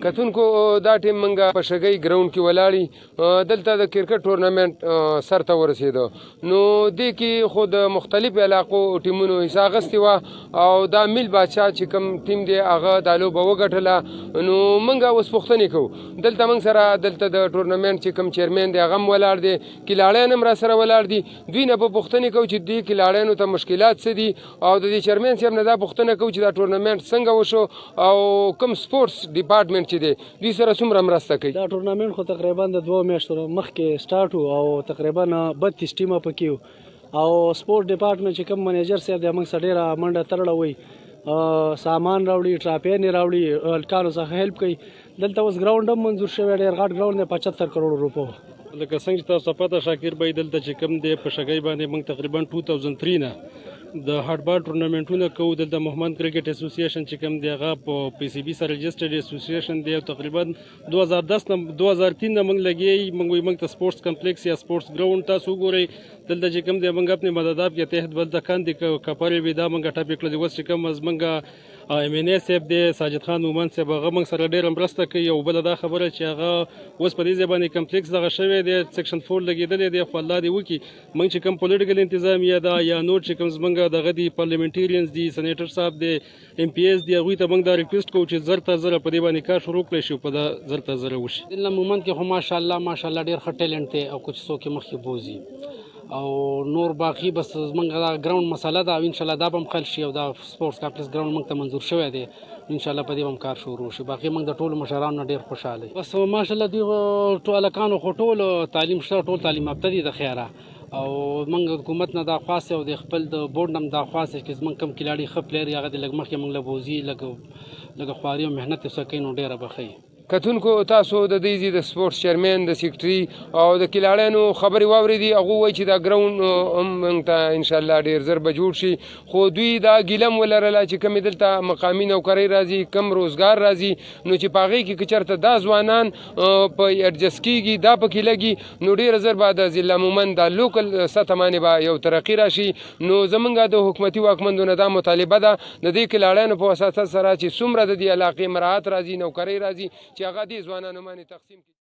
کتونکو دا ټیم منګه په شګۍ ګراوند کې ولاړی دلته د کرکټ ټورنمنټ سر ته ورسېده نو دې کې خو د مختلفو علاقو ټیمونو حصه اخیستې وه او دا میل بادشاه چې کوم ټیم دی هغه دا لوبه وګټله نو منګه اوس پوښتنې کوو دلته موږ سره دلته د ټورنمنټ چې کوم چیرمین دی هغه هم ولاړ دی کلاړیان هم را سره ولاړ دي دوی نه به پوښتنې کوو چې دې کلاړیانو ته مشکلات څه دي او د دې چیرمین صاحب نه دا پوښتنه کوو چې دا ټورنمنټ څنګه وشو او کوم سپورټس ډپارټمنټ چې دی دوی سره څومره مرسته کوي دا ټورنمنټ خو تقریبا د 2 میاشتو مخکې سٹارټ و او تقریبا 32 ټیمه پکې وو او سپورټ ډپارټمنټ چې کوم منیجر صاحب دی موږ سره ډېره منډه ترړه وي سامان راوړي ټراپین راوړي هلکانو څخه هیلپ کوي دلته اوس ګراوند هم منظور شوی ډېر غټ ګراوند دی 75 کروڑ روپو لکه څنګه چې تاسو پته شاکر بھائی دلته چې کوم دی په شګۍ باندې موږ تقریبا 2003 نه د هارډبال ټورنمنټونه کوو دلته محمد کرکټ اسوسییشن چې کوم دی هغه په پی سی بي سره رجسټرډ اسوسییشن دی او تقریبا 2010 نه 2003 نه موږ لګي موږ ته سپورټس کمپلیکس یا سپورټس ګراوند تاسو ګورئ دلته چې کوم دی موږ خپل مدداب کې تحت بل د کاندي کپړې وې دا موږ ټاپک کړل اوس چې کوم از موږ ام ان اے صاحب دی ساجد خان مومن صاحب هغه موږ سره ډېر مرسته کوي او بل دا خبره چې هغه اوس په دې ځبانې کمپلیکس دغه شوی دی سیکشن 4 لګیدلې دی خو الله دې وکړي موږ چې کوم پولیټیکل انتظامیه ده یا نور چې کوم زمونږ دغه دي پارلیمنټیرینز دي سینیټر صاحب دی ام پی ایس دی هغوی ته موږ دا ریکویسټ کوو چې زر ته زره په دې باندې کار شروع کړی شي په دا زر ته زره وشي دلته مومن کې خو ماشاءالله ډېر ښه ټیلنټ دی او کچھ څوک مخکې بوزي او نور باقي بس زمونږ دا ګراوند مسله ده او انشاءالله دا به هم حل شي او دا سپورټس کمپلیکس ګراوند موږ ته منظور شوی دی انشاءالله په دې به هم کار شروع شي باقي موږ د ټولو مشرانو نه ډېر خوشحاله بس ماشاءالله دوی ټول هلکانو خو ټول تعلیم شته ټول تعلیم یافته دي د خیره او موږ حکومت نه دا خواست او د خپل د بورډ نه دا خواست چې زموږ کوم کلاړي ښه پلیر هغه د لږ مخکې موږ له بوزي لږ خواري او محنت یې څه کوي نو ډېره به ښه کتونکو تاسو د دې د سپورټس چیرمین د سیکرټري او د کلاړیانو خبرې واورېدي هغه وایي چې دا ګراوند هم موږ ته انشاءالله ډېر زر به جوړ شي خو دوی دا ګیله هم ولرله چې کومې دلته مقامي نوکرۍ راځي کم روزګار راځي نو چې په هغې کې که چېرته دا ځوانان په ایډجسټ کېږي دا پکې لګي نو ډېره زر به د ضلع مومند دا لوکل سطح باندې به یو ترقي راشي نو زمونږ د حکومتي واکمندو نه دا مطالبه ده د دې کلاړیانو په وساطت سره چې څومره د دې علاقې مراعات راځي نوکرۍ راځي چې هغه دې ځوانانو باندې تقسیم کړي